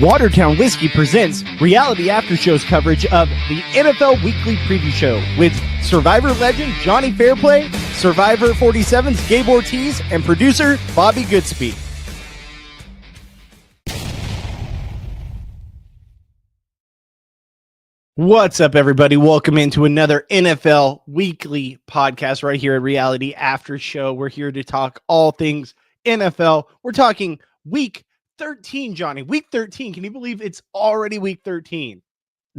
Watertown Whiskey presents Reality After Show's coverage of the NFL Weekly Preview Show with Survivor legend Jonny Fairplay, Survivor 47's Gabe Ortiz, and producer Bobby Goodsby. What's up, everybody? Welcome into another NFL Weekly podcast right here at Reality After Show. We're here to talk all things NFL. We're talking Week 13, Jonny. Week 13. Can you believe it's already Week 13?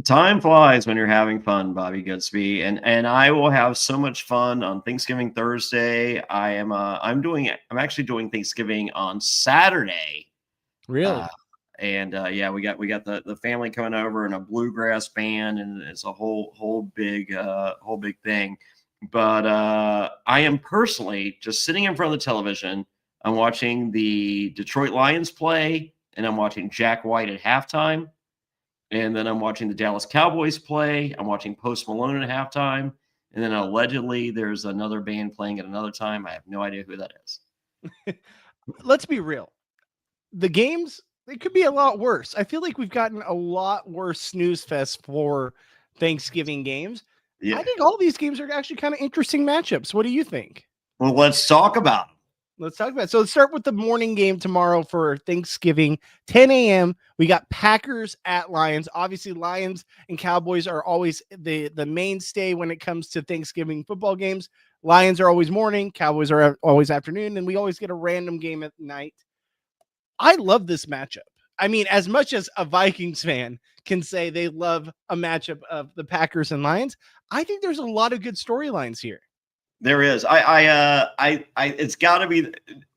Time flies when you're having fun, Bobby Goodsby, and I will have so much fun on Thanksgiving Thursday. I'm actually doing Thanksgiving on Saturday. Really? Yeah, we got the family coming over and a bluegrass band, and it's a whole big thing. But I am personally just sitting in front of the television. I'm watching the Detroit Lions play, and I'm watching Jack White at halftime. And then I'm watching the Dallas Cowboys play. I'm watching Post Malone at halftime. And then allegedly there's another band playing at another time. I have no idea who that is. Let's be real. The games, they could be a lot worse. I feel like we've gotten a lot worse snooze fest for Thanksgiving games. Yeah. I think all these games are actually kind of interesting matchups. What do you think? Well, let's talk about them. Let's talk about it. So let's start with the morning game tomorrow for Thanksgiving, 10 a.m. We got Packers at Lions. Obviously, Lions and Cowboys are always the mainstay when it comes to Thanksgiving football games. Lions are always morning, Cowboys are always afternoon, and we always get a random game at night. I love this matchup. I mean, as much as a Vikings fan can say they love a matchup of the Packers and Lions, I think there's a lot of good storylines here. There is. It's got to be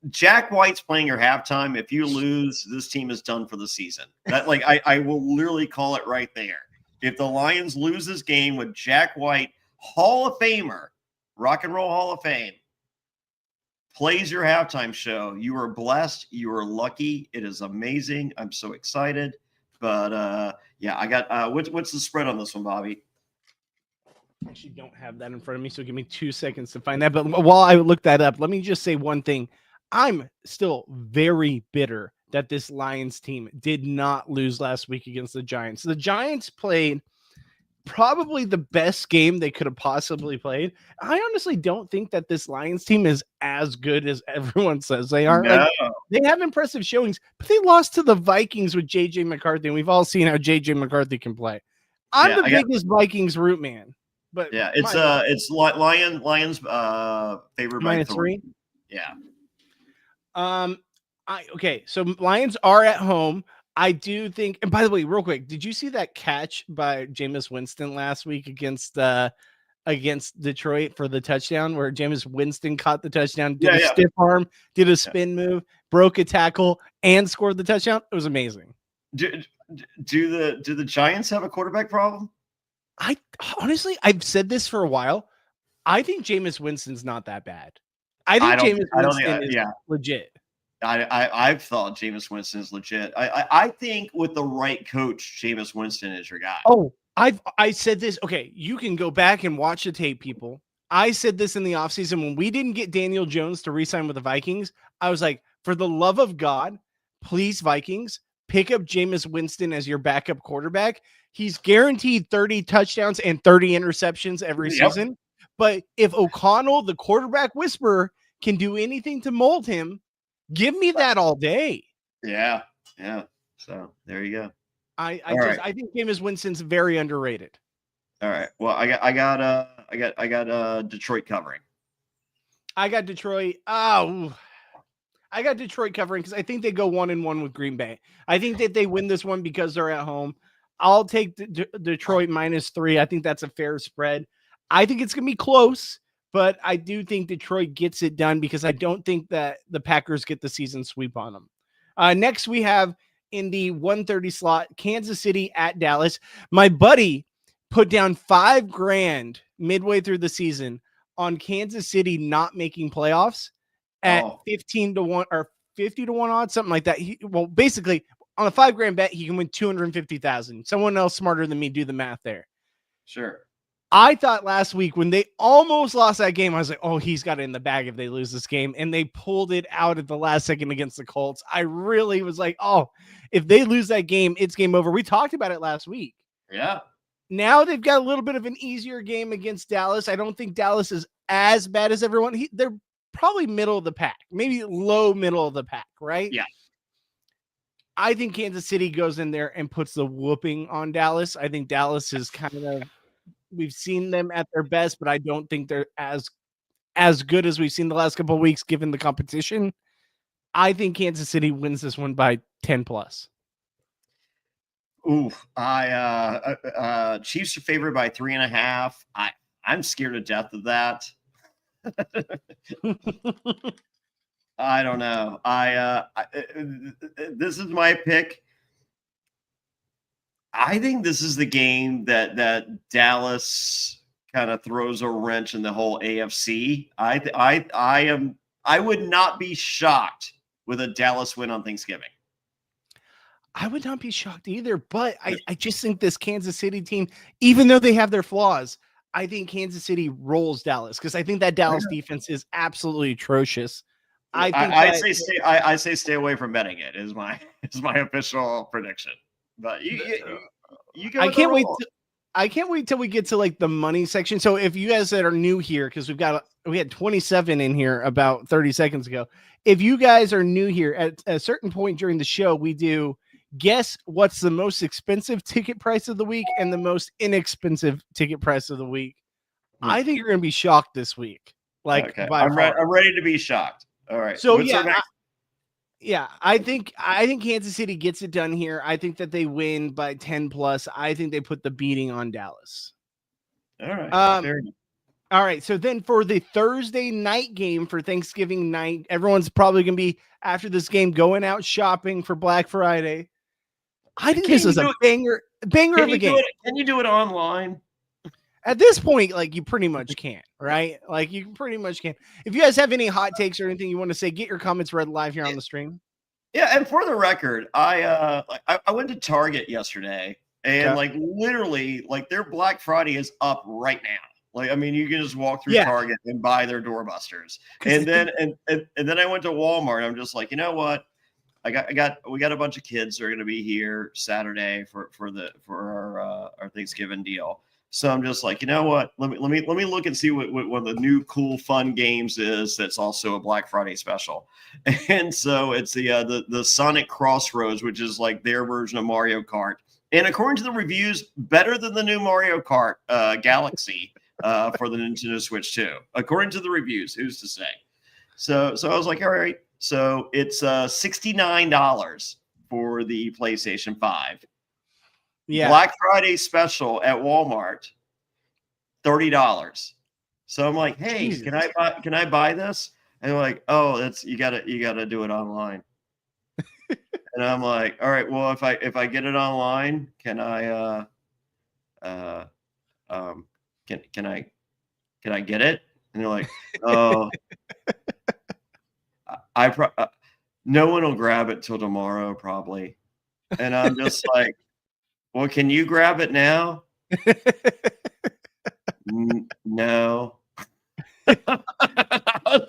Jack White's playing your halftime. If you lose, this team is done for the season. That I will literally call it right there. If the Lions lose this game with Jack White, Hall of Famer, Rock and Roll Hall of Fame, plays your halftime show, you are blessed. You are lucky. It is amazing. I'm so excited. But yeah, I got what's the spread on this one, Bobby? I actually don't have that in front of me, so give me 2 seconds to find that. But while I look that up, let me just say one thing. I'm still very bitter that this Lions team did not lose last week against the Giants. The Giants played probably the best game they could have possibly played. I honestly don't think that this Lions team is as good as everyone says they are. No. Like, they have impressive showings, but they lost to the Vikings with J.J. McCarthy, and we've all seen how J.J. McCarthy can play. I'm the biggest Vikings root man. But yeah, it's Lions favored by -3. Yeah. Okay, so Lions are at home. I do think, and by the way, real quick, did you see that catch by Jameis Winston last week against Detroit for the touchdown, where Jameis Winston caught the touchdown, did a stiff arm, did a spin move, broke a tackle, and scored the touchdown? It was amazing. Do the Giants have a quarterback problem? I've said this for a while. I think Jameis Winston's not that bad. I think Jameis Winston is legit. I've thought Jameis Winston is legit. I think with the right coach, Jameis Winston is your guy. Oh, I said this. Okay, you can go back and watch the tape, people. I said this in the offseason when we didn't get Daniel Jones to re-sign with the Vikings. I was like, for the love of God, please, Vikings, pick up Jameis Winston as your backup quarterback. He's guaranteed 30 touchdowns and 30 interceptions every season. But if O'Connell, the quarterback whisperer, can do anything to mold him, give me that all day. Yeah. So there you go. I think Jameis Winston's very underrated. All right. Well, I got Detroit covering. I got Detroit. I got Detroit covering because I think they go 1-1 with Green Bay. I think that they win this one because they're at home. I'll take Detroit -3. I think that's a fair spread. I think it's going to be close, but I do think Detroit gets it done because I don't think that the Packers get the season sweep on them. Next, we have in the 1:30 slot, Kansas City at Dallas. My buddy put down $5,000 midway through the season on Kansas City not making playoffs at 15-1 or 50-1 odds, something like that. Basically, on a $5,000 bet, he can win $250,000. Someone else smarter than me do the math there. Sure. I thought last week when they almost lost that game, I was like, oh, he's got it in the bag if they lose this game. And they pulled it out at the last second against the Colts. I really was like, oh, if they lose that game, it's game over. We talked about it last week. Yeah. Now they've got a little bit of an easier game against Dallas. I don't think Dallas is as bad as everyone. They're probably middle of the pack, maybe low middle of the pack, right? Yeah. I think Kansas City goes in there and puts the whooping on Dallas. I think Dallas is kind of, we've seen them at their best, but I don't think they're as good as we've seen the last couple of weeks given the competition. I think Kansas City wins this one by 10 plus. Ooh, Chiefs are favored by 3.5. I'm scared to death of that. I don't know. This is my pick. I think this is the game that Dallas kind of throws a wrench in the whole AFC. I would not be shocked with a Dallas win on Thanksgiving. I would not be shocked either, but I just think this Kansas City team, even though they have their flaws, I think Kansas City rolls Dallas because I think that Dallas defense is absolutely atrocious. I say stay away from betting it is my official prediction. But you go. I can't wait till we get to like the money section. So if you guys that are new here, because we had 27 in here about 30 seconds ago. If you guys are new here, at a certain point during the show, we do guess what's the most expensive ticket price of the week and the most inexpensive ticket price of the week. I think you're going to be shocked this week. Like, okay. I'm ready to be shocked. All right. So I think Kansas City gets it done here. I think that they win by 10 plus. I think they put the beating on Dallas. All right. All right. So then for the Thursday night game for Thanksgiving night, everyone's probably going to be after this game going out shopping for Black Friday. I think this is a banger of a game. Can you do it online? At this point, like you pretty much can't, right? Like you pretty much can't. If you guys have any hot takes or anything you want to say, get your comments read live here on the stream. Yeah, and for the record, I went to Target yesterday, and like literally, like their Black Friday is up right now. Like, I mean, you can just walk through Target and buy their doorbusters. And then and then I went to Walmart. I'm just like, you know what? We got a bunch of kids that are going to be here Saturday for our Thanksgiving deal. So I'm just like, you know what? Let me look and see what one of the new cool fun games is that's also a Black Friday special. And so it's the Sonic Crossroads, which is like their version of Mario Kart. And according to the reviews, better than the new Mario Kart Galaxy for the Nintendo Switch 2. According to the reviews, who's to say? So I was like, all right. So it's $69 for the PlayStation 5. Yeah. Black Friday special at Walmart, $30. So I'm like, hey, Jesus. Can I buy this? And they're like, oh, you gotta do it online. And I'm like, all right, well, if I get it online, can I get it? And they're like, oh, no one will grab it till tomorrow probably. And I'm just like, well, can you grab it now? No.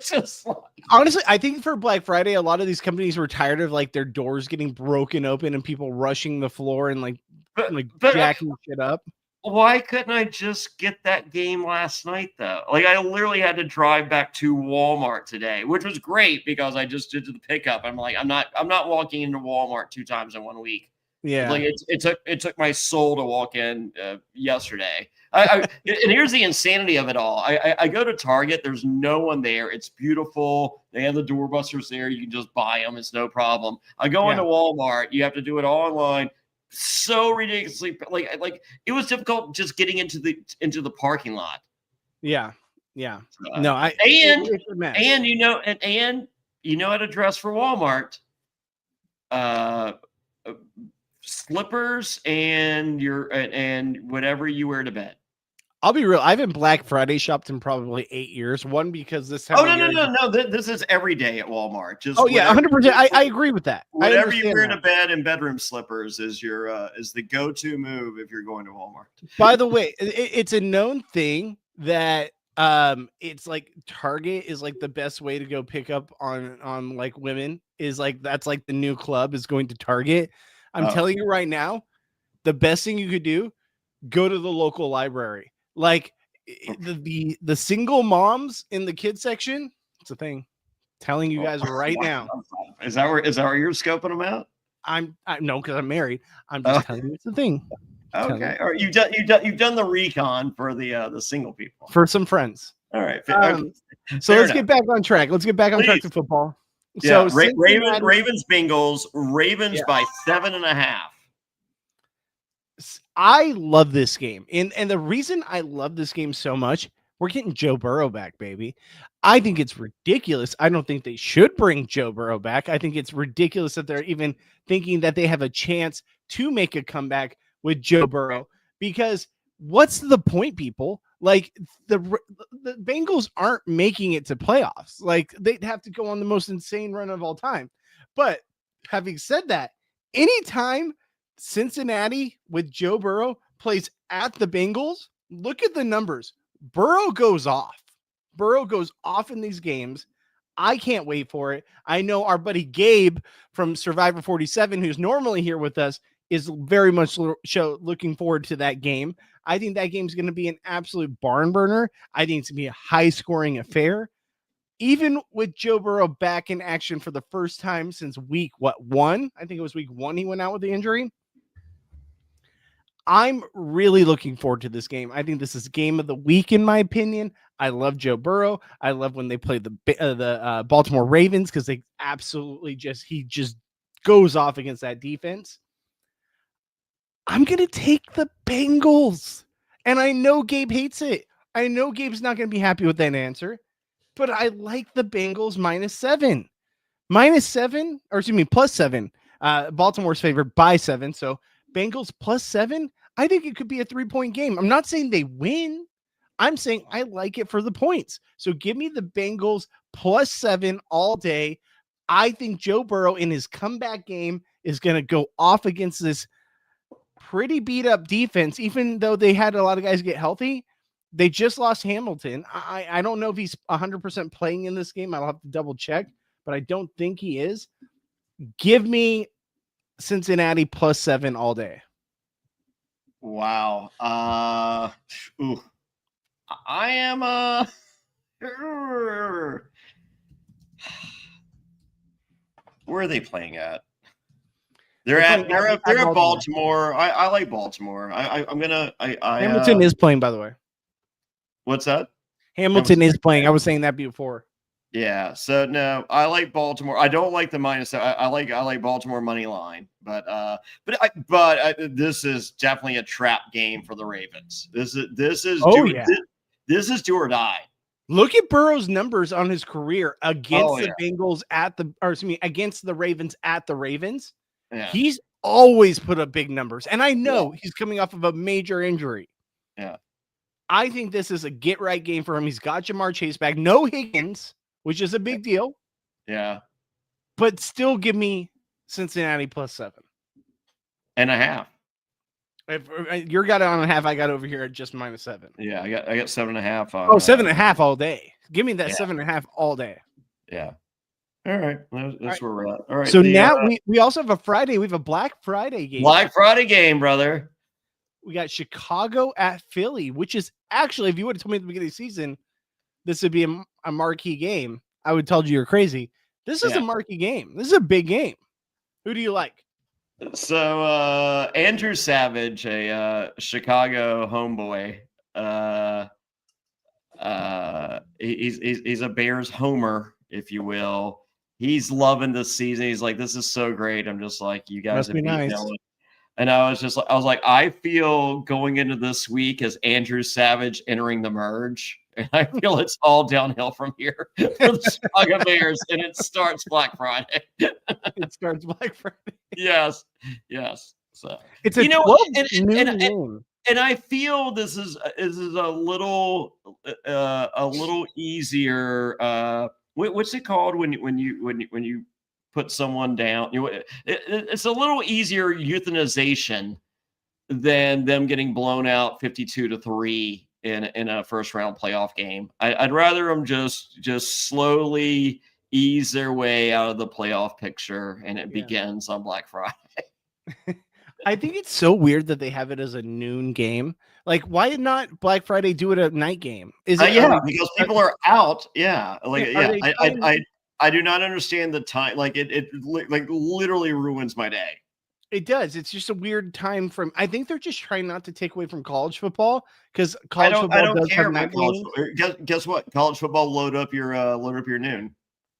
Just like, honestly, I think for Black Friday, a lot of these companies were tired of like their doors getting broken open and people rushing the floor and like jacking shit up. Why couldn't I just get that game last night though? Like I literally had to drive back to Walmart today, which was great because I just did the pickup. I'm like, I'm not walking into Walmart 2 times in 1 week. Yeah, like it took my soul to walk in yesterday. And here's the insanity of it all. I go to Target. There's no one there. It's beautiful. They have the doorbusters there. You can just buy them. It's no problem. I go into Walmart. You have to do it all online. So ridiculously like it was difficult just getting into the parking lot. Yeah. No, and you know how to dress for Walmart. Slippers and whatever you wear to bed. I'll be real. I haven't Black Friday shopped in probably 8 years. One, because this time Oh, of no. year. This is every day at Walmart. Just Oh yeah, whatever 100%. I agree with that. Whatever you wear to bed in bedroom slippers is the go-to move if you're going to Walmart. By the way, it's a known thing that it's like Target is like the best way to go pick up on like women, is like that's like the new club is going to Target. I'm telling you right now, the best thing you could do, go to the local library. Like the single moms in the kids section, it's a thing. Telling you guys right now. Is that where you're scoping them out? No, because I'm married. I'm just telling you it's a thing. Okay. Or you've done the recon for the single people. For some friends. All right. So let's get back on track. Let's get back on track to football. Yeah, So Ravens, Bengals, Ravens by 7.5. I love this game. And the reason I love this game so much, we're getting Joe Burrow back, baby. I think it's ridiculous. I don't think they should bring Joe Burrow back. I think it's ridiculous that they're even thinking that they have a chance to make a comeback with Joe Burrow, because what's the point, people? Like the Bengals aren't making it to playoffs. Like they'd have to go on the most insane run of all time. But having said that, anytime Cincinnati with Joe Burrow plays at the Bengals, look at the numbers. Burrow goes off. Burrow goes off in these games. I can't wait for it. I know our buddy Gabe from Survivor 47, who's normally here with us, is very much looking forward to that game. I think that game's going to be an absolute barn burner. I think it's going to be a high-scoring affair. Even with Joe Burrow back in action for the first time since week 1? I think it was week 1 he went out with the injury. I'm really looking forward to this game. I think this is game of the week, in my opinion. I love Joe Burrow. I love when they play the Baltimore Ravens, because they absolutely he just goes off against that defense. I'm going to take the Bengals. And I know Gabe hates it. I know Gabe's not going to be happy with that answer, but I like the Bengals -7. -7, or excuse me, +7. Baltimore's favored by 7. So Bengals +7. I think it could be a 3-point game. I'm not saying they win. I'm saying I like it for the points. So give me the Bengals +7 all day. I think Joe Burrow in his comeback game is going to go off against this pretty beat up defense, even though they had a lot of guys get healthy. They just lost Hamilton. I don't know if he's 100% playing in this game. I'll have to double check, but I don't think he is. Give me Cincinnati +7 all day. Wow. I am where are they playing at? They're at Baltimore. I like Baltimore. Hamilton is playing, by the way. What's that? Hamilton is playing. I was saying that before. Yeah. So no, I like Baltimore. I don't like the -7. I like Baltimore money line, but this is definitely a trap game for the Ravens. This is this is do or die. Look at Burrow's numbers on his career against the Bengals against the Ravens at the Ravens. Yeah. He's always put up big numbers, and I know he's coming off of a major injury. Yeah. I think this is a get-right game for him. He's got Jamar Chase back. No Higgins, which is a big deal. Yeah. But still give me Cincinnati +7.5. If you got it on a half, I got over here at just -7. Yeah, I got 7.5 on 7.5 all day. Give me that 7.5 all day. Yeah. All right. That's where we're at. All right. So now we also have a Friday. We have a Black Friday game. Black Friday game, brother. We got Chicago at Philly, which is actually, if you would have told me at the beginning of the season, this would be a marquee game, I would have told you you're crazy. This is a marquee game. This is a big game. Who do you like? So Andrew Savage, a Chicago homeboy, he's a Bears homer, if you will. He's loving this season. He's like, this is so great. I'm just like, you guys have been nice. And I was like, I feel going into this week as Andrew Savage entering the merge. And I feel it's all downhill from here for the Chicago Bears, and it starts Black Friday. It starts Black Friday. Yes. So it's a 12 noon game. and I feel this is a little easier. What's it called when you put someone down? It's a little easier euthanization than them getting blown out 52-3 in a first round playoff game. I'd rather them just slowly ease their way out of the playoff picture, and it begins on Black Friday. I think it's so weird that they have it as a noon game. Like, why not Black Friday do it a night game? Is it because people are out. Yeah, I do not understand the time. Like it like literally ruins my day. It does. It's just a weird time from. I think they're just trying not to take away from college football because college football I don't does care have about college. Guess what? College football load up your noon.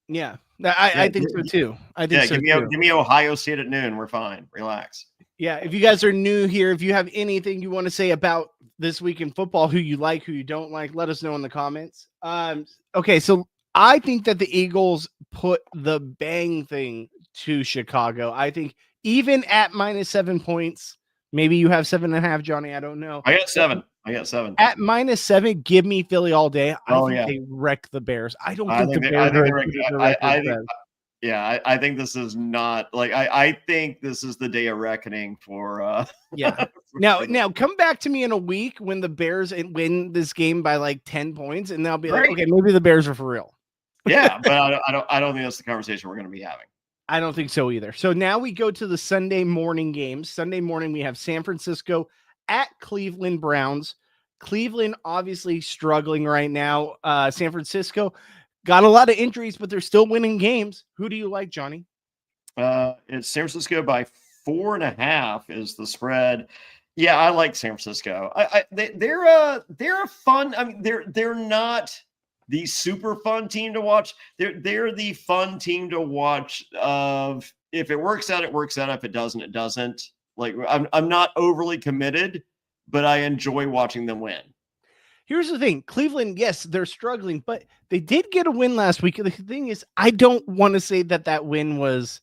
Yeah, I think so too. I think so give me Ohio State at noon. We're fine. Relax. Yeah, if you guys are new here, if you have anything you want to say about this week in football, who you like, who you don't like, let us know in the comments. Okay, so I think that the Eagles put the bang thing to Chicago. I think even at -7 points, maybe you have 7.5, Johnny. I don't know. I got 7. At -7, give me Philly all day. I think they wreck the Bears. I don't think the Bears I think this is not like I think this is the day of reckoning for Now come back to me in a week when the Bears win this game by like 10 points, and they'll be like, okay, maybe the Bears are for real. Yeah, but I don't think that's the conversation we're going to be having. I don't think so either. So now we go to the Sunday morning games. Sunday morning we have San Francisco at Cleveland Browns. Cleveland obviously struggling right now. San Francisco got a lot of injuries, but they're still winning games. Who do you like, Johnny? It's San Francisco by 4.5 is the spread. Yeah, I like San Francisco. They're a fun. I mean, they're not the super fun team to watch. They're the fun team to watch. Of if it works out, it works out. If it doesn't, it doesn't. Like I'm not overly committed, but I enjoy watching them win. Here's the thing. Cleveland, yes, they're struggling, but they did get a win last week. The thing is, I don't want to say that win was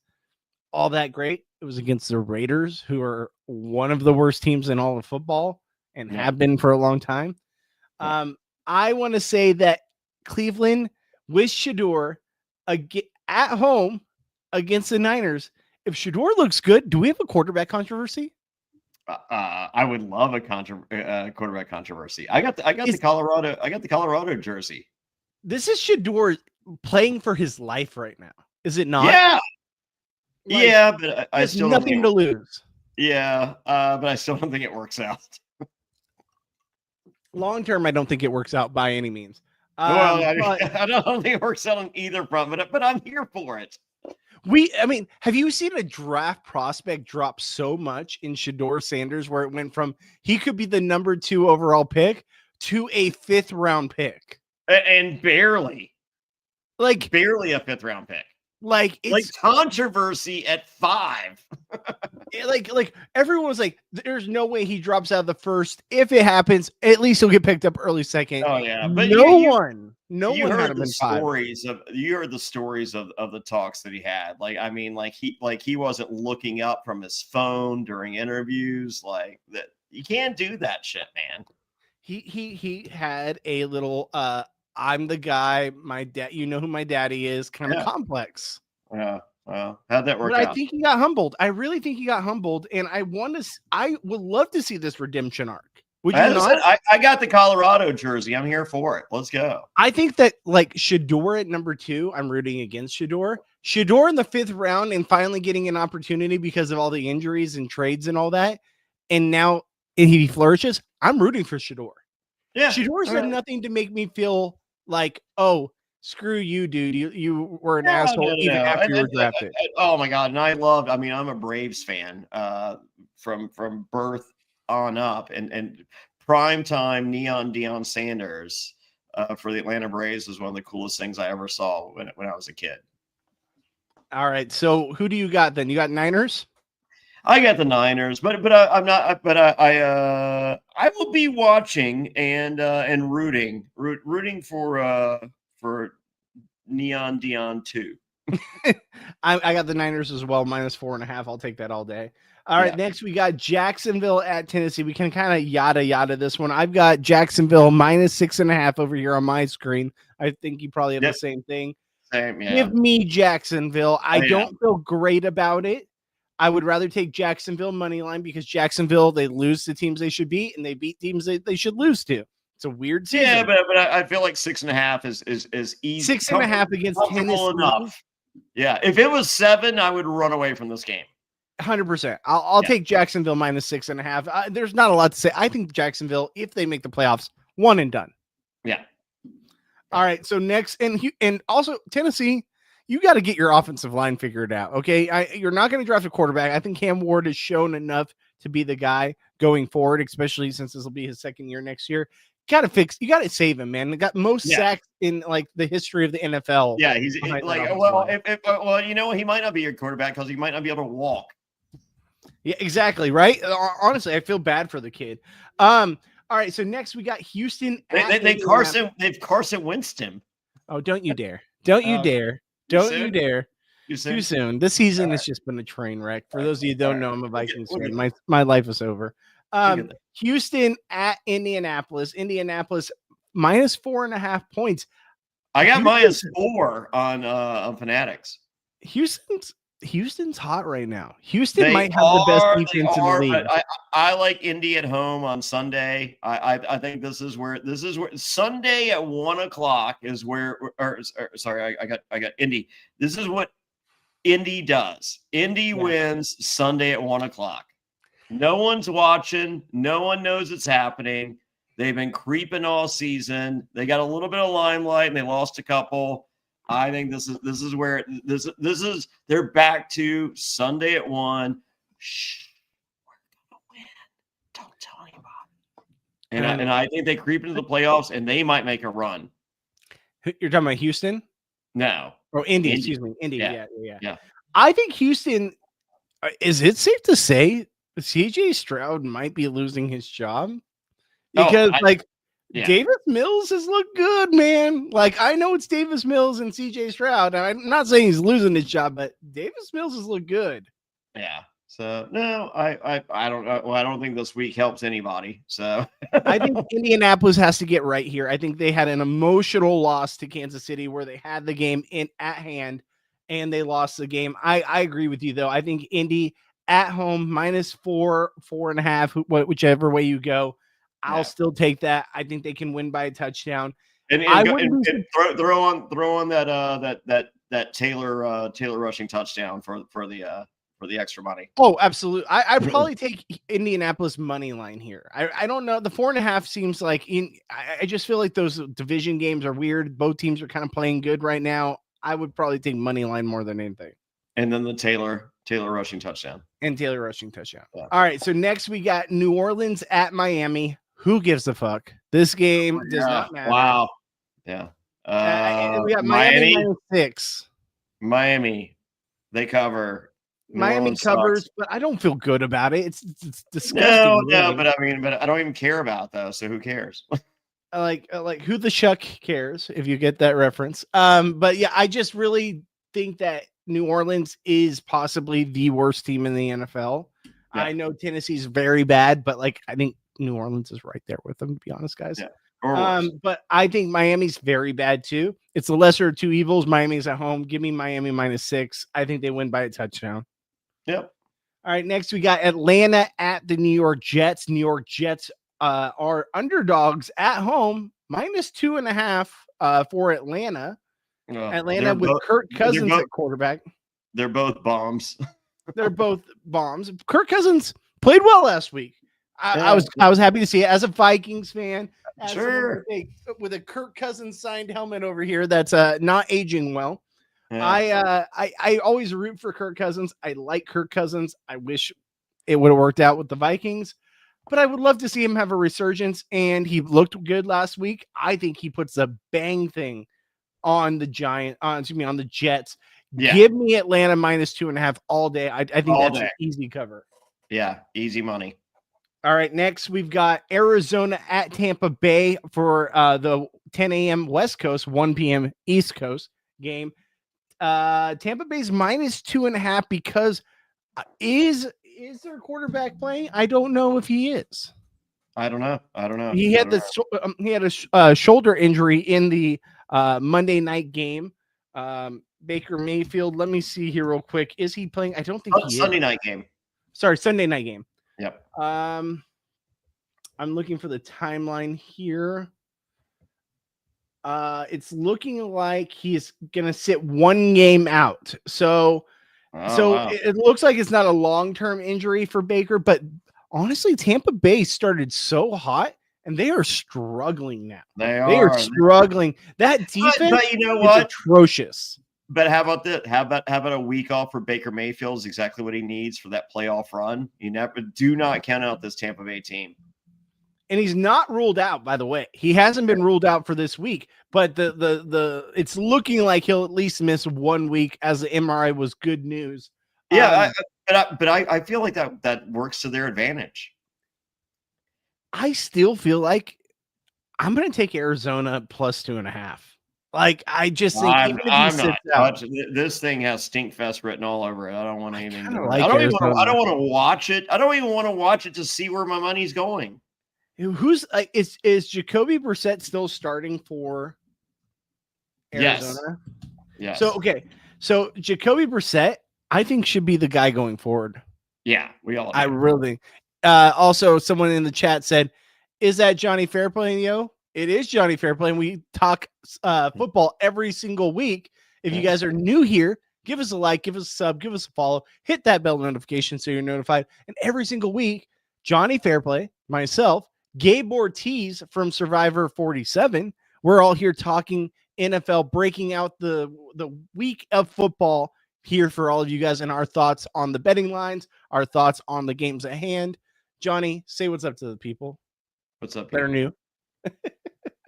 all that great. It was against the Raiders, who are one of the worst teams in all of football and have been for a long time. I want to say that Cleveland with Shedeur at home against the Niners. If Shedeur looks good, do we have a quarterback controversy? I would love a quarterback controversy. I got the Colorado jersey. This is Shedeur playing for his life right now. Is it not? Yeah. Yeah, but I still nothing to lose. Yeah, but I still don't think it works out. Long term, I don't think it works out by any means. I don't think it works out on either front, but I'm here for it. Have you seen a draft prospect drop so much in Shedeur Sanders where it went from he could be the number 2 overall pick to a 5th round pick? And barely a 5th round pick. Like it's like controversy at 5. like everyone was like, there's no way he drops out of the first. If it happens, at least he'll get picked up early second. Oh yeah, but no one heard the stories of the talks that he had. Like I mean, like he wasn't looking up from his phone during interviews. Like that, you can't do that shit, man. He had a little I'm the guy, my dad, you know who my daddy is, kind of complex. Yeah. Well, how'd that work out? I think he got humbled. I really think he got humbled, and I would love to see this redemption arc. Would you not? I got the Colorado jersey. I'm here for it. Let's go. I think that like Shedeur at number 2, I'm rooting against Shedeur. Shedeur in the 5th round and finally getting an opportunity because of all the injuries and trades and all that. And now he flourishes. I'm rooting for Shedeur. Yeah. Shedeur's done nothing to make me feel like, oh, screw you, dude. You were an asshole even after you were drafted. Oh my God. And I'm a Braves fan from birth on up, and primetime neon Deion Sanders for the Atlanta Braves was one of the coolest things I ever saw when I was a kid. All right. So who do you got then? You got Niners? I got the Niners, but I'm not. But I will be watching and rooting for Neon Deion too. I got the Niners as well, -4.5. I'll take that all day. All right, next we got Jacksonville at Tennessee. We can kind of yada this one. I've got Jacksonville -6.5 over here on my screen. I think you probably have the same thing. Same, yeah. Give me Jacksonville. I don't feel great about it. I would rather take Jacksonville money line because Jacksonville, they lose to teams they should beat and they beat teams they should lose to. It's a weird season. Yeah, but I feel like 6.5 is easy. 6.5 against Tennessee. Enough. Yeah, if it was 7, I would run away from this game. 100%. I'll take Jacksonville -6.5. There's not a lot to say. I think Jacksonville, if they make the playoffs, one and done. Yeah. All right. So next, and also Tennessee, you got to get your offensive line figured out. Okay, you're not going to draft a quarterback. I think Cam Ward has shown enough to be the guy going forward, especially since this will be his second year next year. You got to save him, man. They got most sacks in like the history of the NFL. Yeah, he's like, well, you know, he might not be your quarterback because he might not be able to walk. Yeah, exactly. Right. Honestly, I feel bad for the kid. All right. So next we got Houston. They've Carson Wentz'd him. Oh, don't you dare. Don't you dare. Don't you dare. Too soon. This season has just been a train wreck. For those of you who don't know, I'm a Vikings fan. My life is over. Houston at Indianapolis. Indianapolis -4.5 points. I got -4 on Fanatics. Houston's hot right now. Houston might have the best defense in the league. I like Indy at home on Sunday. I think this is where Sunday at 1:00 is where. Sorry, I got Indy. This is what Indy does. Indy wins Sunday at 1:00. No one's watching. No one knows it's happening. They've been creeping all season. They got a little bit of limelight and they lost a couple. I think this is where this is. They're back to Sunday at 1. Shh, we're gonna win. Don't tell anybody. And I think they creep into the playoffs and they might make a run. You're talking about Houston? No. Oh, Indy. Excuse me. Indy. Yeah. I think Houston. Is it safe to say CJ Stroud might be losing his job? Because Davis Mills has looked good, man. Like, I know it's Davis Mills and CJ Stroud. And I'm not saying he's losing his job, but Davis Mills has looked good. Yeah. So no, I don't know. Well, I don't think this week helps anybody. So I think Indianapolis has to get right here. I think they had an emotional loss to Kansas City where they had the game at hand and they lost the game. I agree with you though. I think Indy at home -4, 4.5, whichever way you go. I'll still take that. I think they can win by a touchdown. And throw on that Taylor rushing touchdown for the extra money. Oh, absolutely. I'd probably take Indianapolis money line here. I don't know. The 4.5 seems like I just feel like those division games are weird. Both teams are kind of playing good right now. I would probably take money line more than anything. And then the Taylor rushing touchdown. Yeah. All right. So next we got New Orleans at Miami. Who gives a fuck? This game does not matter. Wow. Yeah. We got Miami -6. Miami. They cover. Miami covers, but I don't feel good about it. It's disgusting. No, but I don't even care about those. So who cares? like who the shuck cares if you get that reference. But yeah, I just really think that New Orleans is possibly the worst team in the NFL. Yeah. I know Tennessee's very bad, but like I think New Orleans is right there with them, to be honest, guys. Yeah. But I think Miami's very bad too. It's the lesser of two evils. Miami's at home. Give me Miami -6. I think they win by a touchdown. Yep. All right. Next, we got Atlanta at the New York Jets. New York Jets are underdogs at home, -2.5 for Atlanta. Atlanta with Kirk Cousins at quarterback. They're both bombs. They're both bombs. Kirk Cousins played well last week. I was happy to see it as a Vikings fan. Sure. With a Kirk Cousins signed helmet over here that's not aging well. Yeah. I always root for Kirk Cousins. I like Kirk Cousins. I wish it would have worked out with the Vikings, but I would love to see him have a resurgence. And he looked good last week. I think he puts a bang thing on the on the Jets. Yeah. Give me Atlanta -2.5 all day. I think that's an easy cover. Yeah, easy money. All right, next we've got Arizona at Tampa Bay for the 10 a.m. West Coast, 1 p.m. East Coast game. Tampa Bay's -2.5 because is their quarterback playing? I don't know if he is. I don't know. He had a shoulder injury in the Monday night game. Baker Mayfield. Let me see here real quick. Is he playing? I don't think he Sunday is. night game. Sorry, Sunday night game. Yep. I'm looking for the timeline here. It's looking like he's gonna sit one game out. So Wow. it looks like it's not a long-term injury for Baker, but honestly, Tampa Bay started so hot and they are struggling now. They are struggling. That defense but you know what? Atrocious. But how about this? How about a week off for Baker Mayfield is exactly what he needs for that playoff run. You do not count out this Tampa Bay team. And he's not ruled out, by the way. He hasn't been ruled out for this week, but the it's looking like he'll at least miss 1 week, as the MRI was good news. Yeah, but I feel like that works to their advantage. I still feel like I'm going to take Arizona +2.5. Like, I just think I'm not. This thing has Stinkfest written all over it. I don't want to even. I don't want to watch it. I don't even want to watch it to see where my money's going. Who's like is Jacoby Brissett still starting for Arizona? Yes. So okay. So Jacoby Brissett, I think, should be the guy going forward. Yeah, we all do. I really also someone in the chat said, is that Jonny Fairplay, yo? It is Jonny Fairplay, and we talk football every single week. If you guys are new here, give us a like, give us a sub, give us a follow, hit that bell notification so you're notified. And every single week, Jonny Fairplay, myself, Gabe Ortiz from Survivor 47. We're all here talking NFL, breaking out the week of football here for all of you guys and our thoughts on the betting lines, our thoughts on the games at hand. Jonny, say what's up to the people. What's up, people? That are new.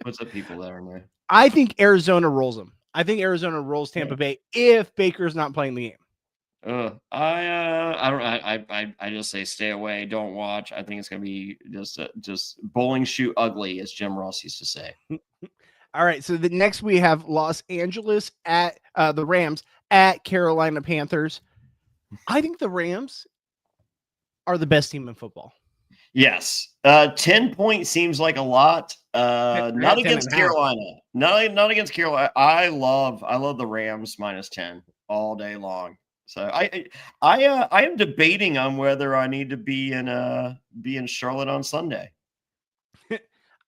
What's up, people that are new? I think Arizona rolls them. I think Arizona rolls Tampa Bay if Baker's not playing the game. I just say stay away, don't watch. I think it's gonna be just bowling shoe ugly, as Jim Ross used to say. All right, so the next we have Los Angeles at the Rams at Carolina Panthers. I think the Rams are the best team in football. Yes, 10 points seems like a lot. Not against Carolina. Not against Carolina. I love the Rams -10 all day long. So I am debating on whether I need to be in Charlotte on Sunday.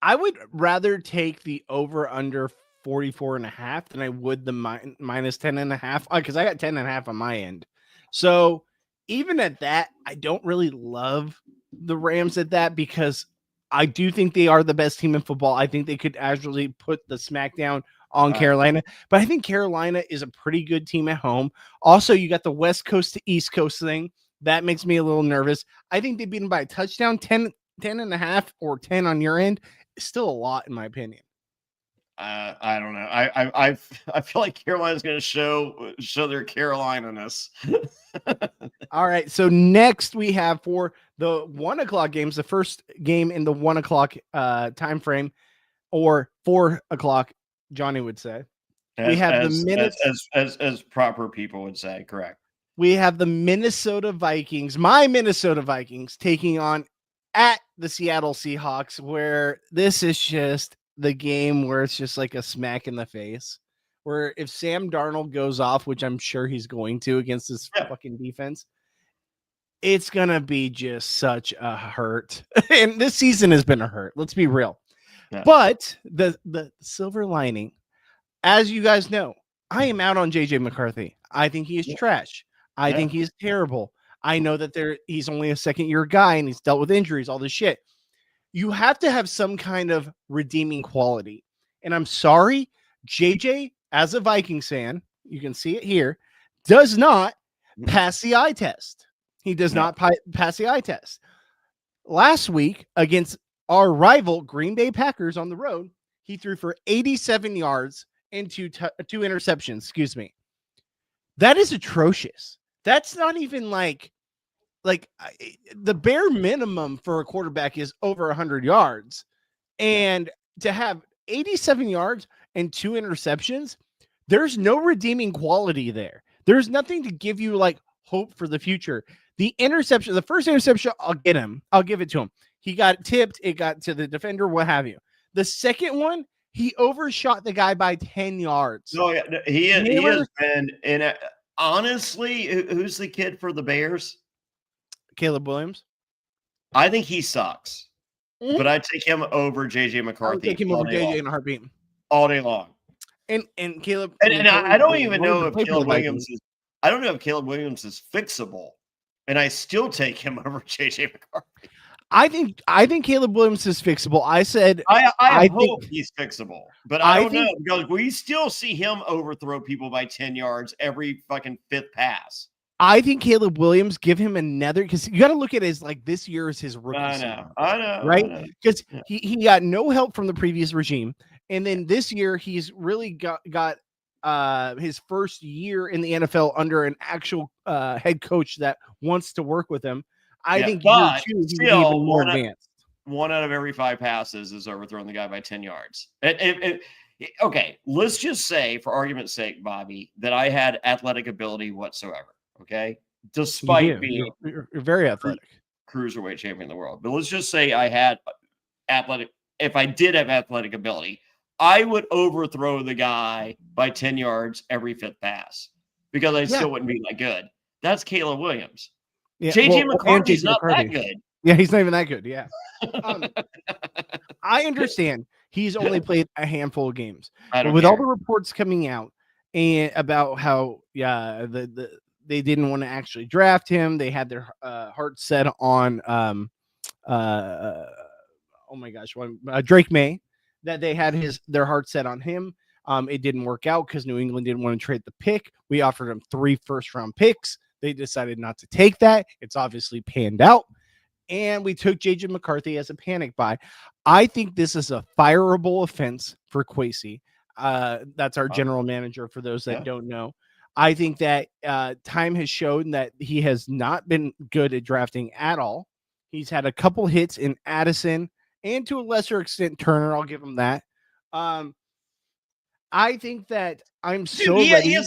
I would rather take the over under 44.5 than I would the -10.5 because I got 10.5 on my end. So even at that, I don't really love the Rams at that because I do think they are the best team in football. I think they could actually put the smackdown on Carolina, but I think Carolina is a pretty good team at home. Also, you got the West Coast to East Coast thing. That makes me a little nervous. I think they beat them by a touchdown, 10.5 or 10 on your end. It's still a lot in my opinion. I don't know. I feel like Carolina's going to show their Carolina-ness. All right. So next we have for the 1 o'clock games, the first game in the 1 o'clock time frame, or 4 o'clock, Jonny would say. We have the minutes as proper people would say, correct. We have the Minnesota Vikings, my Minnesota Vikings, taking on at the Seattle Seahawks, where this is just the game where it's just like a smack in the face, where if Sam Darnold goes off, which I'm sure he's going to against this fucking defense, it's going to be just such a hurt. And this season has been a hurt. Let's be real. Yeah. But the silver lining, as you guys know, I am out on JJ McCarthy. I think he is trash. I think he's terrible. I know that he's only a second-year guy and he's dealt with injuries, all this shit. You have to have some kind of redeeming quality. And I'm sorry, JJ, as a Vikings fan, you can see it here, does not pass the eye test. He does not pass the eye test. Last week, against our rival Green Bay Packers on the road, he threw for 87 yards and two interceptions. Excuse me. That is atrocious. That's not even like the bare minimum for a quarterback is over 100 yards. And to have 87 yards and 2 interceptions, There's no redeeming quality there. There's nothing to give you like hope for the future. The interception, the first interception, I'll get him. I'll give it to him. He got tipped. It got to the defender, what have you. The second one, he overshot the guy by 10 yards. Oh, yeah. He has been in a, honestly, who's the kid for the Bears? Caleb Williams. I think he sucks. But I'd take him over JJ McCarthy. I'd take him over JJ in a heartbeat. All day long. And Caleb. And I don't even know if Caleb Williams is, I don't know if Caleb Williams is fixable. And I still take him over JJ McCarthy. I think Caleb Williams is fixable. I said I hope he's fixable, but I don't know, because we still see him overthrow people by 10 yards every fucking fifth pass. I think Caleb Williams, give him another, because you got to look at it as like this year is his rookie season. I know. Right? Because he got no help from the previous regime. And then this year he's really got his first year in the NFL under an actual head coach that wants to work with him. I think year two, he's even more advanced. 1 out of every 5 passes is overthrowing the guy by 10 yards. Okay, let's just say, for argument's sake, Bobby, that I had athletic ability whatsoever. Okay, despite being you're very athletic, cruiserweight champion of the world. But let's just say I had athletic. If I did have athletic ability, I would overthrow the guy by 10 yards every 5th pass, because I still wouldn't be that good. That's Caleb Williams. Yeah, JJ McCarthy's not that good. Yeah, he's not even that good. Yeah. I understand he's only played a handful of games. But with all the reports coming out and about how they didn't want to actually draft him, they had their heart set on Drake May, that they had their heart set on him. It didn't work out because New England didn't want to trade the pick. We offered him 3 first-round picks. They decided not to take that. It's obviously panned out. And we took JJ McCarthy as a panic buy. I think this is a fireable offense for Kwesi. That's our general manager, for those that don't know. I think that time has shown that he has not been good at drafting at all. He's had a couple hits in Addison and to a lesser extent Turner. I'll give him that. I think that I'm ready.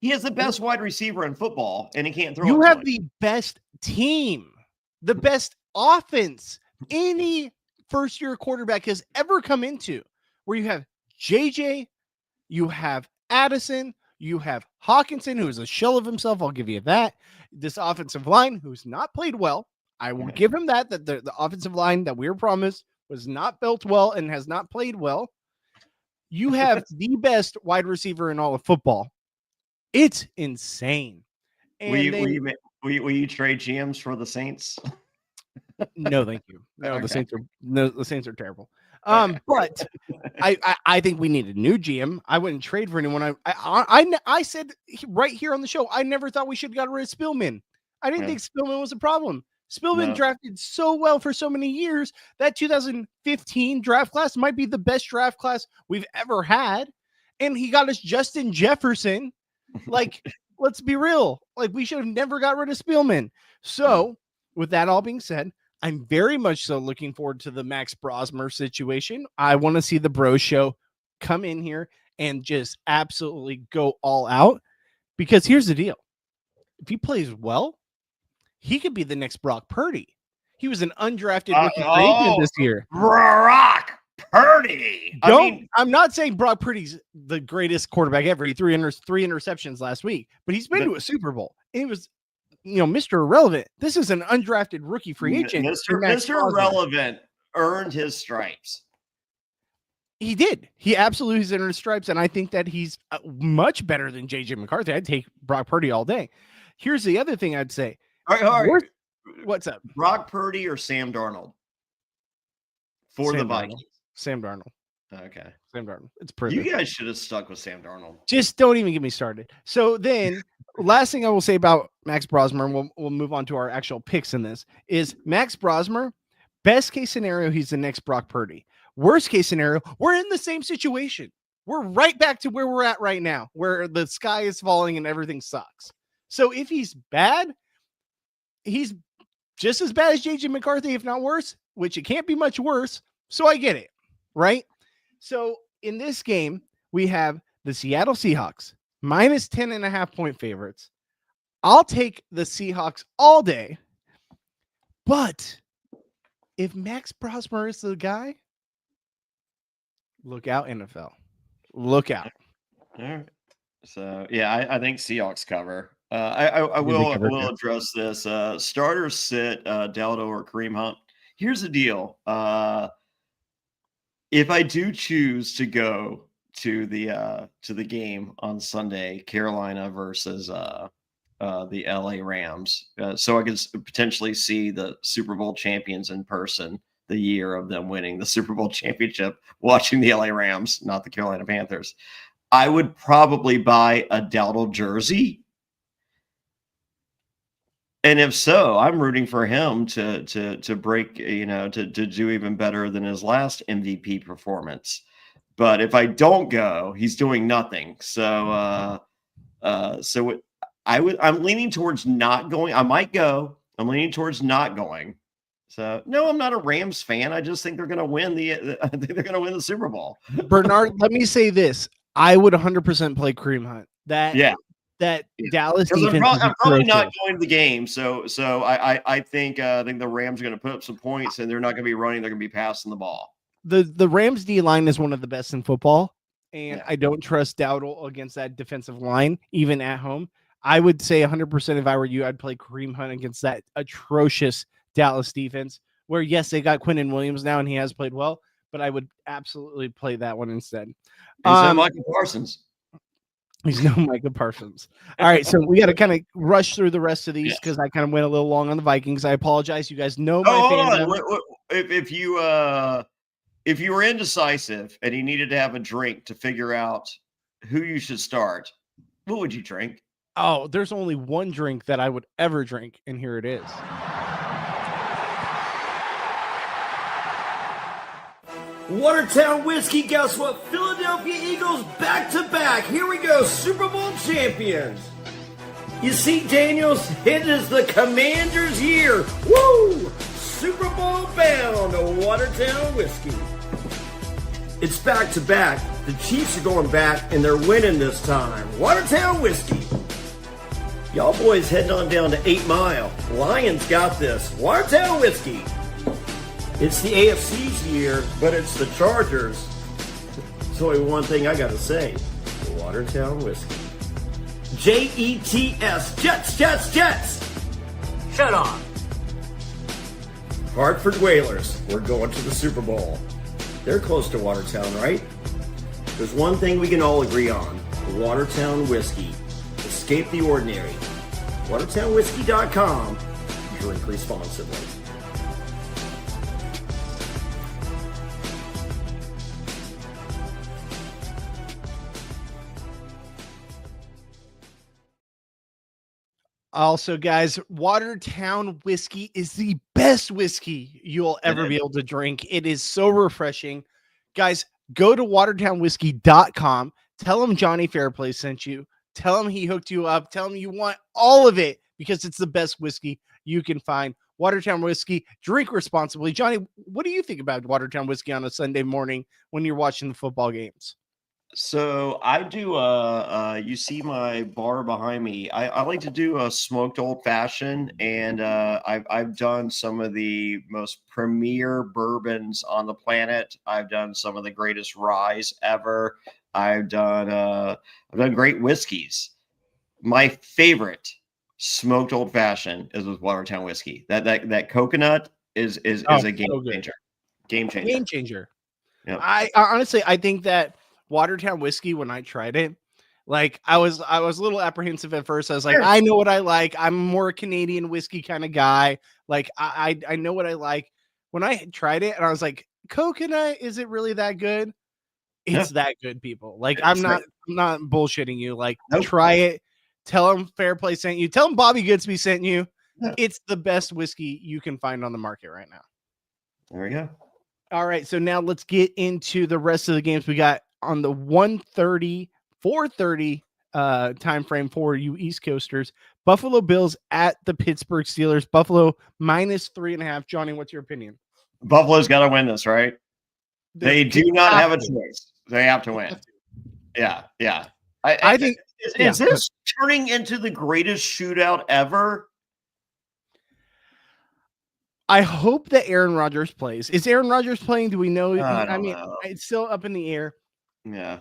He has the best wide receiver in football, and he can't throw. You have the best team, the best offense any first-year quarterback has ever come into, where you have JJ, you have Addison, you have Hawkinson, who is a shell of himself. I'll give you that. This offensive line, who's not played well. I will give him that the offensive line that we were promised was not built well and has not played well. You have the best wide receiver in all of football. It's insane. And will you trade GMs for the Saints? No, thank you. No, okay. The Saints are terrible. But I think we need a new GM. I wouldn't trade for anyone. I said right here on the show, I never thought we should have got rid of Spielman. I didn't think Spielman was a problem. Spielman drafted so well for so many years. That 2015 draft class might be the best draft class we've ever had. And he got us Justin Jefferson. Like, let's be real. Like, we should have never got rid of Spielman. So, with that all being said, I'm very much so looking forward to the Max Brosmer situation. I want to see the Bro Show come in here and just absolutely go all out. Because here's the deal. If he plays well, he could be the next Brock Purdy. He was an undrafted rookie free agent this year. Brock Purdy. I'm not saying Brock Purdy's the greatest quarterback ever. He threw 3 interceptions last week, but he's been to a Super Bowl. He was, Mr. Irrelevant. This is an undrafted rookie free agent. Mr. Irrelevant earned his stripes. He did. He absolutely earned his stripes, and I think that he's much better than JJ McCarthy. I'd take Brock Purdy all day. Here's the other thing I'd say. All right. What's up? Brock Purdy or Sam Darnold for the Vikings? Sam Darnold. Okay. Sam Darnold. It's perfect. You guys should have stuck with Sam Darnold. Just don't even get me started. So then, last thing I will say about Max Brosmer, and we'll move on to our actual picks in this, is Max Brosmer, best case scenario, he's the next Brock Purdy. Worst case scenario, we're in the same situation. We're right back to where we're at right now, where the sky is falling and everything sucks. So if he's bad, he's just as bad as JJ McCarthy, if not worse, which it can't be much worse. So I get it, right? So in this game, we have the Seattle Seahawks, minus 10.5-point favorites. I'll take the Seahawks all day. But if Max Prosper is the guy, look out, NFL. Look out. All right. So, yeah, I think Seahawks cover. I will address this. Starters sit Dowdle or Kareem Hunt. Here's the deal. If I do choose to go to the game on Sunday, Carolina versus the LA Rams, so I can potentially see the Super Bowl champions in person the year of them winning the Super Bowl championship, watching the LA Rams, not the Carolina Panthers, I would probably buy a Dowdle jersey. And if so, I'm rooting for him to break, to do even better than his last MVP performance. But if I don't go, he's doing nothing. So I'm leaning towards not going. I might go. I'm leaning towards not going. So no, I'm not a Rams fan. I just think they're going to win I think they're going to win the Super Bowl. Bernard, let me say this: I would 100% play Kareem Hunt. That Dallas defense. I'm probably not going to the game. So I think the Rams are going to put up some points, and they're not going to be running. They're going to be passing the ball. The Rams D line is one of the best in football, and I don't trust Dowdle against that defensive line, even at home. I would say 100% if I were you, I'd play Kareem Hunt against that atrocious Dallas defense, where, yes, they got Quinnen Williams now, and he has played well, but I would absolutely play that one instead. Michael Parsons. He's no Micah Parsons. All right, so we got to kind of rush through the rest of these because I kind of went a little long on the Vikings. I apologize. You guys know my fandom. If you were indecisive and you needed to have a drink to figure out who you should start, what would you drink? Oh, there's only one drink that I would ever drink, and here it is. Watertown whiskey, guess what? Philadelphia Eagles back-to-back. Here we go, Super Bowl champions. You see, Daniels, it is the Commanders' year. Woo! Super Bowl bound to Watertown whiskey. It's back-to-back. The Chiefs are going back, and they're winning this time. Watertown whiskey. Y'all boys heading on down to 8 Mile. Lions got this. Watertown whiskey. It's the AFC's year, but it's the Chargers. There's only one thing I gotta say. Watertown whiskey. Jets, Jets. Shut up. Hartford Whalers, we're going to the Super Bowl. They're close to Watertown, right? There's one thing we can all agree on. Watertown whiskey. Escape the ordinary. WatertownWhiskey.com. Drink responsibly. Also, guys, Watertown whiskey is the best whiskey you'll ever be able to drink. It is so refreshing. Guys, go to WatertownWhiskey.com. Tell them Jonny Fairplay sent you. Tell him he hooked you up. Tell him you want all of it because it's the best whiskey you can find. Watertown whiskey, drink responsibly. Jonny, what do you think about Watertown whiskey on a Sunday morning when you're watching the football games? So I do you see my bar behind me. I like to do a smoked old fashioned, and I've done some of the most premier bourbons on the planet. I've done some of the greatest ryes ever. I've done great whiskeys. My favorite smoked old fashioned is with Watertown whiskey. That coconut is a game changer. Game changer. Yeah. I honestly, I think that Watertown whiskey, when I tried it, like I was a little apprehensive at first. I was like, I know what I like. I'm more Canadian whiskey kind of guy. Like I know what I like. When I tried it and I was like, coconut, is it really that good? It's that good, people. Like I'm not bullshitting you. Like try it. Tell them Fairplay sent you. Tell them Bobby Goodsby sent you. Yeah. It's the best whiskey you can find on the market right now. There we go. All right, so now let's get into the rest of the games we got on the 4:30 time frame for you East Coasters. Buffalo Bills at the Pittsburgh Steelers. Buffalo -3.5. Jonny, what's your opinion? Buffalo's got to win this, right? They do not have a choice. They have to win. Yeah. I think is this turning into the greatest shootout ever? I hope that Aaron Rodgers plays. Is Aaron Rodgers playing? Do we know? I I don't mean, know. it's still up in the air. Yeah.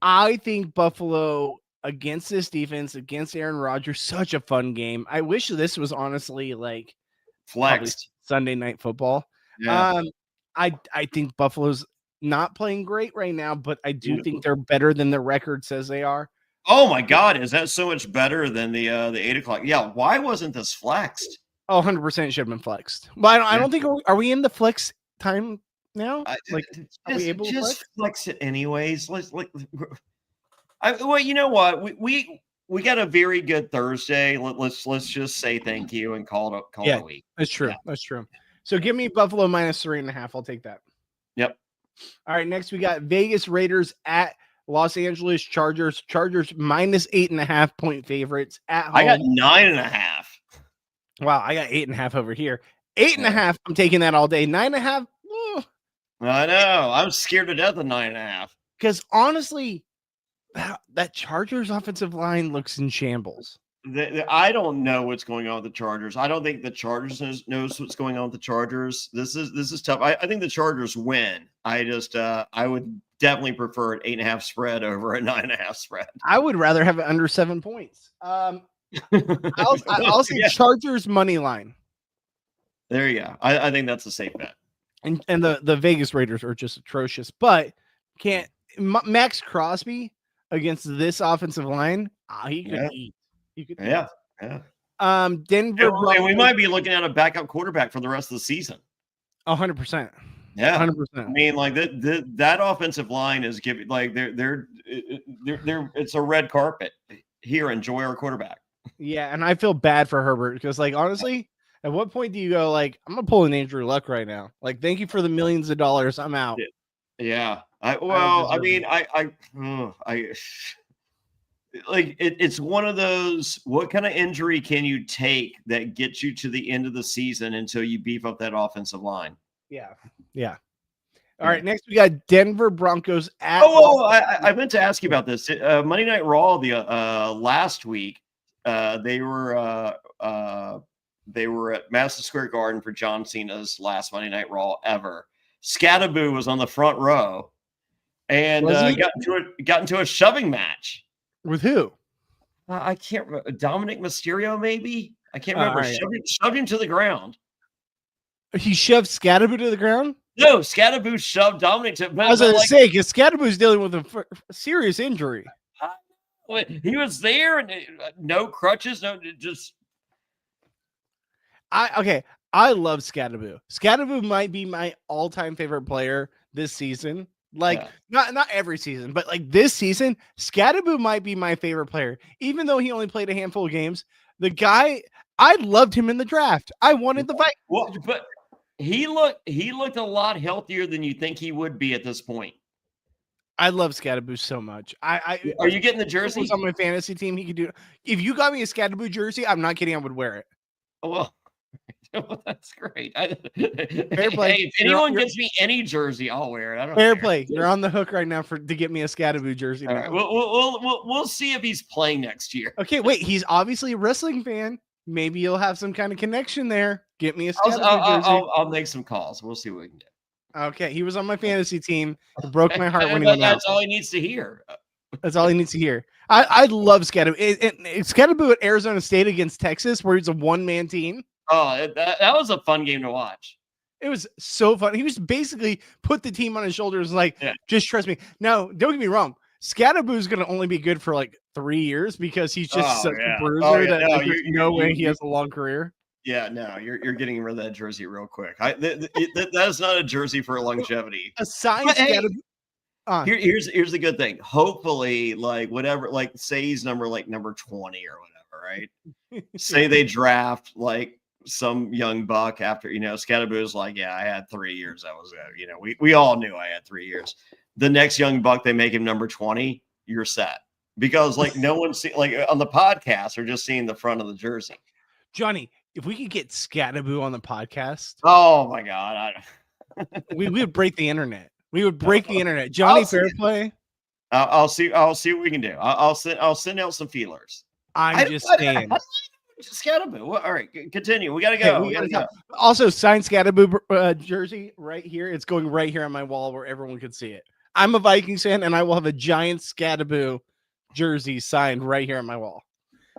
I think Buffalo against this defense, against Aaron Rodgers, such a fun game. I wish this was honestly like Flexed. Sunday Night Football. Yeah. I think Buffalo's not playing great right now, but I do think they're better than their record says they are. Oh my God, is that so much better than the 8 o'clock? Yeah, why wasn't this flexed? Oh, 100% should have been flexed. But I don't think are we in the flex time now? Like, are we able to flex it anyways? Well, you know what? We got a very good Thursday. Let's just say thank you and call it a week. That's true. Yeah. That's true. So give me Buffalo -3.5. I'll take that. Yep. All right. Next we got Vegas Raiders at Los Angeles Chargers. Chargers -8.5 point favorites at home. I got 9.5. Wow, I got 8.5 over here. 8.5. I'm taking that all day. 9.5. I know. I'm scared to death of 9.5. Because honestly, that Chargers offensive line looks in shambles. I don't know what's going on with the Chargers. I don't think the Chargers knows what's going on with the Chargers. This is tough. I think the Chargers win. I would definitely prefer an 8.5 spread over a 9.5 spread. I would rather have it under 7 points. I'll say Chargers money line. There you go. I think that's a safe bet. And the Vegas Raiders are just atrocious, but Max Crosby against this offensive line? He could eat. He could. Yeah. Denver. And we might be looking at a backup quarterback for the rest of the season. 100%. Yeah, 100%. I mean, like that offensive line is giving like they're it's a red carpet. Here, enjoy our quarterback. Yeah, and I feel bad for Herbert because, like, honestly, at what point do you go like, I'm gonna pull an Andrew Luck right now? Like, thank you for the millions of dollars. I'm out. Yeah. It's one of those. What kind of injury can you take that gets you to the end of the season until you beef up that offensive line? Yeah. All right, next we got Denver Broncos at. I meant to ask you about this. Monday Night Raw last week. They were at Madison Square Garden for John Cena's last Monday Night Raw ever. Scatterboo was on the front row, and got into a shoving match. With who? I can't remember. Dominic Mysterio, maybe? I can't remember. Shoved him to the ground. He shoved Scatterboo to the ground? No, Scatterboo shoved Dominic to. I was going to say, because Scatterboo's dealing with a serious injury. He was there, and no crutches, no just. I love Scatterboo. Scatterboo might be my all-time favorite player this season. Like, not every season, but like this season, Scatterboo might be my favorite player. Even though he only played a handful of games, the guy, I loved him in the draft. I wanted the Vikings. Well, but he looked a lot healthier than you think he would be at this point. I love Scatterboo so much. Are you getting the jersey? He was on my fantasy team. He could do. If you got me a Scatterboo jersey, I'm not kidding. I would wear it. Well, that's great. Fair play. Hey, if anyone gets me any jersey, I'll wear it. I don't Fair care. play. You're on the hook right now to get me a Scatterboo jersey. All right. We'll see if he's playing next year. Okay, wait. He's obviously a wrestling fan. Maybe you'll have some kind of connection there. Get me a Scatterboo jersey. I'll make some calls. We'll see what we can get. Okay, he was on my fantasy team. It broke my heart when he went out. That's all he needs to hear. That's all he needs to hear. I love Scatterboo. Scatterboo at Arizona State against Texas, where he's a one-man team. Oh, that was a fun game to watch. It was so fun. He was basically put the team on his shoulders, like, just trust me. Now, don't get me wrong. Scatterboo's going to only be good for like 3 years because he's just such a bruiser that there's no way he has a long career. Yeah, no, you're getting rid of that jersey real quick. That is not a jersey for longevity. Aside, here's the good thing. Hopefully, like whatever, like say he's number 20 or whatever, right? Say they draft like some young buck after, Scatterboo's like, yeah, I had 3 years. That was it. We all knew I had 3 years. The next young buck, they make him number 20. You're set because like no one see like on the podcast or just seeing the front of the jersey. Johnny, if we could get Scatterboo on the podcast, oh my God, we would break the internet. We would break the internet. Johnny Fairplay. I'll see. I'll see what we can do. I'll send out some feelers. I'm just saying. Scatterboo. Well, all right, continue. We gotta Hey, go. we gotta go. Also, signed Scatterboo jersey right here. It's going right here on my wall where everyone could see it. I'm a Vikings fan, and I will have a giant Scatterboo jersey signed right here on my wall.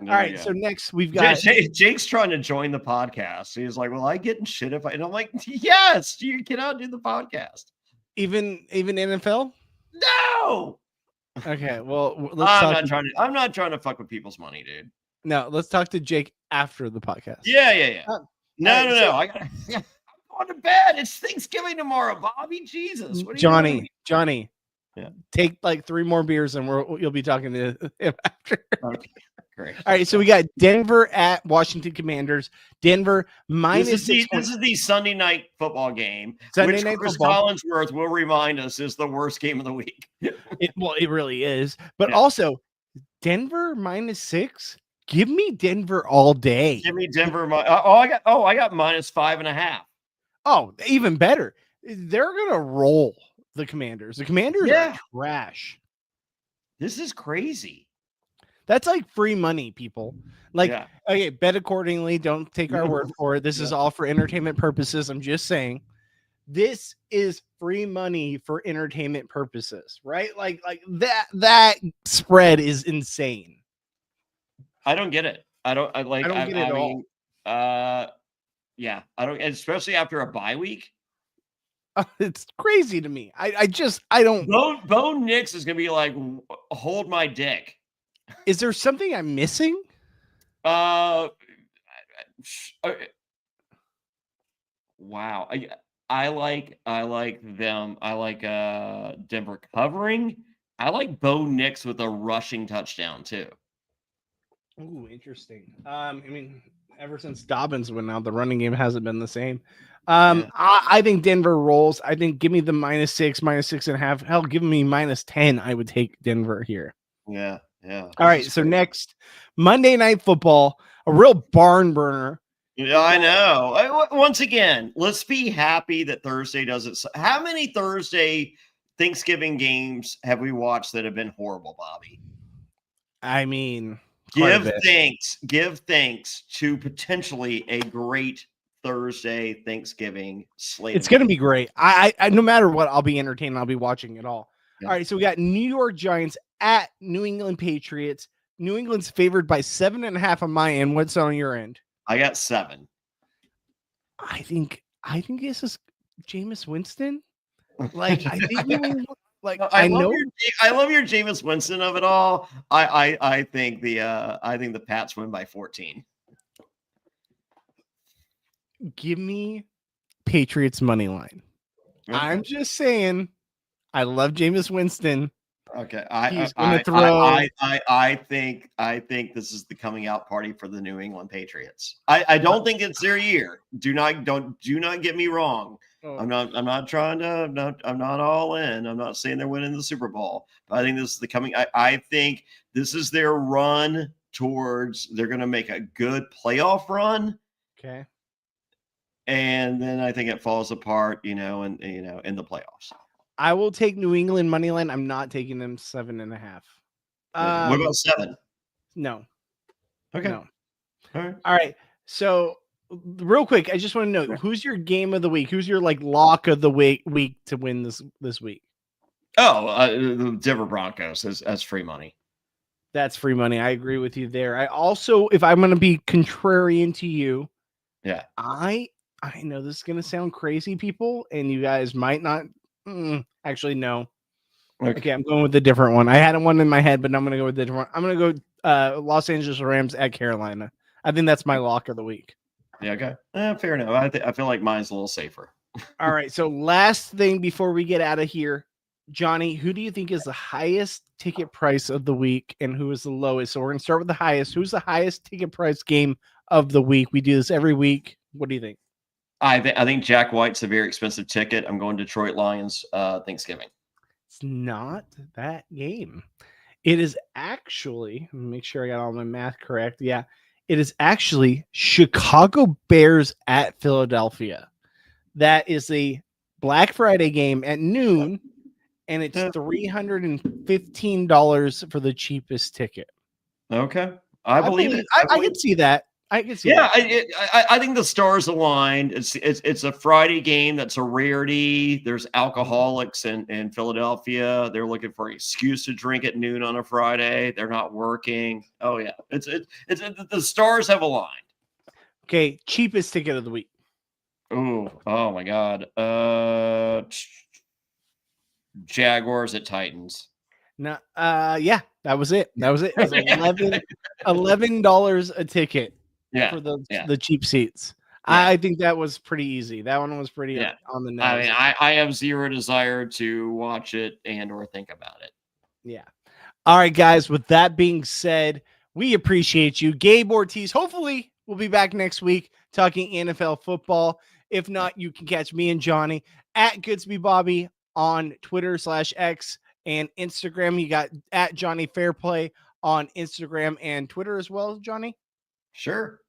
All right, so next we've got Jake's trying to join the podcast. He's like, "Well, I get in shit if I," and I'm like, "Yes, you cannot do the podcast." Even NFL. No. Okay, well, I'm not trying to fuck with people's money, dude. No, let's talk to Jake after the podcast. Yeah. No. I'm going to bed. It's Thanksgiving tomorrow, Bobby. Jesus, what are you Johnny. Yeah. Take like 3 more beers, and you'll be talking to him after. Okay, great. All right, so we got Denver at Washington Commanders. Denver minus this is the Sunday night football game, Sunday which night Chris football. Collinsworth will remind us is the worst game of the week. It really is. But also, Denver -6. Give me Denver all day. Give me Denver. I got -5.5. Oh, even better. They're gonna roll the Commanders. The Commanders are trash. This is crazy. That's like free money, people. Okay, bet accordingly. Don't take our word for it. This is all for entertainment purposes. I'm just saying. This is free money for entertainment purposes, right? Like that spread is insane. I don't get it. I don't get it at all. Yeah, I don't, especially after a bye week. It's crazy to me. I don't. Bo Nix is gonna be like, hold my dick. Is there something I'm missing? Wow. I like them. I like Denver covering. I like Bo Nix with a rushing touchdown too. Ooh, interesting. I mean, ever since Dobbins went out, the running game hasn't been the same. I think Denver rolls. I think give me the -6, -6.5. Hell, give me -10. I would take Denver here. Yeah. All right. So next Monday Night Football, a real barn burner. Yeah, I know. Once again, let's be happy that Thursday doesn't. How many Thursday Thanksgiving games have we watched that have been horrible, Bobby? I mean, give thanks to potentially a great Thursday Thanksgiving slate. It's going to be great. I no matter what, I'll be entertained. I'll be watching it all. Yeah. All right. So we got New York Giants at New England Patriots. New England's favored by 7.5 on my end. What's on your end? I got 7. I think this is Jameis Winston. Like I think I love your Jameis Winston of it all. I think the Pats win by 14. Give me Patriots money line. Okay. I'm just saying. I love Jameis Winston. Okay, He's going to throw. I think this is the coming out party for the New England Patriots. I don't think it's their year. Do not get me wrong. Oh. I'm not all in. I'm not saying they're winning the Super Bowl, but I think this is the coming. I think this is their run towards. They're going to make a good playoff run. Okay. And then I think it falls apart, in the playoffs. I will take New England money line. I'm not taking them 7.5. What about 7? No. Okay. No. All right. So real quick, I just want to know who's your game of the week? Who's your lock of the week to win this week? The Denver Broncos as free money. That's free money. I agree with you there. I also, if I'm going to be contrarian to you, I know this is going to sound crazy, people, and you guys might not. Actually, no. Okay, I'm going with a different one. I had one in my head, but I'm going to go with the different one. I'm going to go Los Angeles Rams at Carolina. I think that's my lock of the week. Yeah, okay. Fair enough. I feel like mine's a little safer. All right, so last thing before we get out of here, Johnny, who do you think is the highest ticket price of the week and who is the lowest? So we're going to start with the highest. Who's the highest ticket price game of the week? We do this every week. What do you think? I think Jack White's a very expensive ticket. I'm going Detroit Lions Thanksgiving. It's not that game. It is actually, make sure I got all my math correct. Yeah, it is actually Chicago Bears at Philadelphia. That is a Black Friday game at noon, and it's $315 for the cheapest ticket. Okay, I believe it. I can see that. I can see. Yeah, that. I think the stars aligned. It's a Friday game that's a rarity. There's alcoholics in Philadelphia. They're looking for an excuse to drink at noon on a Friday. They're not working. Oh yeah, it's the stars have aligned. Okay, cheapest ticket of the week. Oh my God. Jaguars at Titans. No, yeah, that was it. It was $11 a ticket. Yeah, for the cheap seats. Yeah. I think that was pretty easy. That one was pretty on the nose. I mean, I have zero desire to watch it and or think about it. Yeah. All right, guys. With that being said, we appreciate you. Gabe Ortiz, hopefully we'll be back next week talking NFL football. If not, you can catch me and Johnny at Goodsby Bobby on Twitter/X and Instagram. You got at Johnny Fairplay on Instagram and Twitter as well, Johnny. Sure.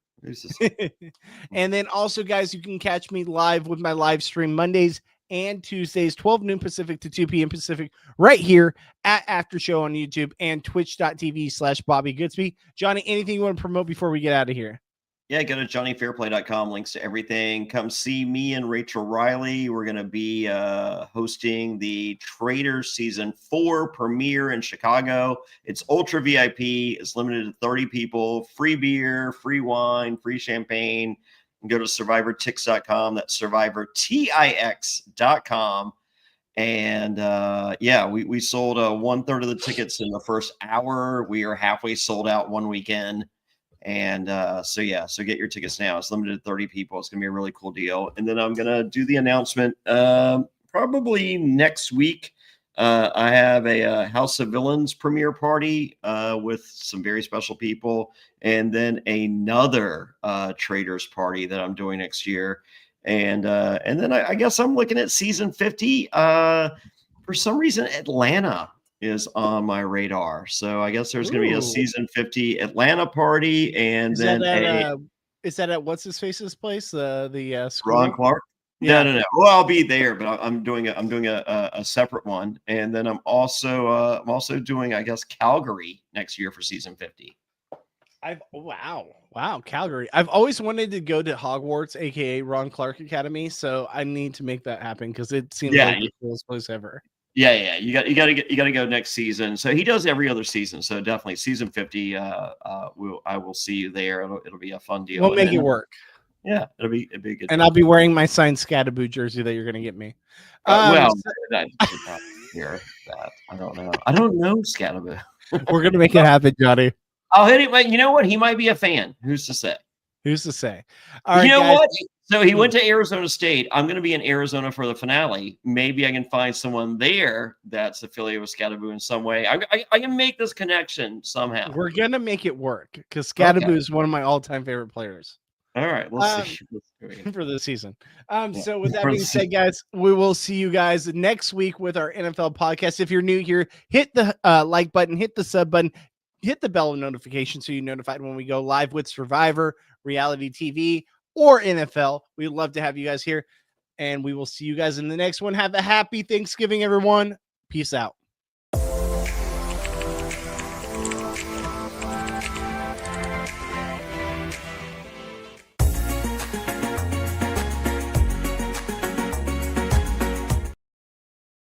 And then also, guys, you can catch me live with my live stream Mondays and Tuesdays, 12 noon Pacific to 2 p.m. Pacific, right here at After Show on YouTube and twitch.tv/Bobby Goodsby. Johnny, anything you want to promote before we get out of here? Yeah, go to johnnyfairplay.com. Links to everything. Come see me and Rachel Riley. We're going to be hosting the Traders Season 4 premiere in Chicago. It's ultra VIP. It's limited to 30 people. Free beer, free wine, free champagne. And go to survivortix.com. That's survivortix.com. And we sold 1/3 of the tickets in the first hour. We are halfway sold out one weekend. And so get your tickets now. It's limited to 30 people. It's going to be a really cool deal. And then I'm going to do the announcement probably next week. I have a House of Villains premiere party with some very special people. And then another Traders party that I'm doing next year. And then I guess I'm looking at season 50. For some reason, Atlanta is on my radar. So I guess there's going to be a season 50 Atlanta party. And is then is that at what's his face's place? The Ron Clark? Yeah. No. Well, I'll be there, but I'm doing a separate one. And then I'm also doing, I guess, Calgary next year for season 50. Wow, Calgary. I've always wanted to go to Hogwarts, aka Ron Clark Academy. So I need to make that happen because it seems like the coolest place ever. Yeah. You got to go next season. So he does every other season. So definitely season 50. I will see you there. It'll be a fun deal. We'll make it work. Yeah, it'll be a good. And I'll be wearing my signed Scatterboo jersey that you're going to get me. I don't know. I don't know Scatterboo. We're going to make it happen, Johnny. I'll hit it. But you know what? He might be a fan. Who's to say? All right, you know guys. what? So he went to Arizona State. I'm going to be in Arizona for the finale. Maybe I can find someone there that's affiliated with Scatterboo in some way. I can make this connection somehow. We're going to make it work because Scatterboo is one of my all-time favorite players. All right, let's see. For the season. So with that being said, guys, we will see you guys next week with our NFL podcast. If you're new here, hit the like button, hit the sub button, hit the bell notification so you're notified when we go live with Survivor, reality TV, or NFL. We'd love to have you guys here, and we will see you guys in the next one. Have a happy Thanksgiving, everyone. Peace out.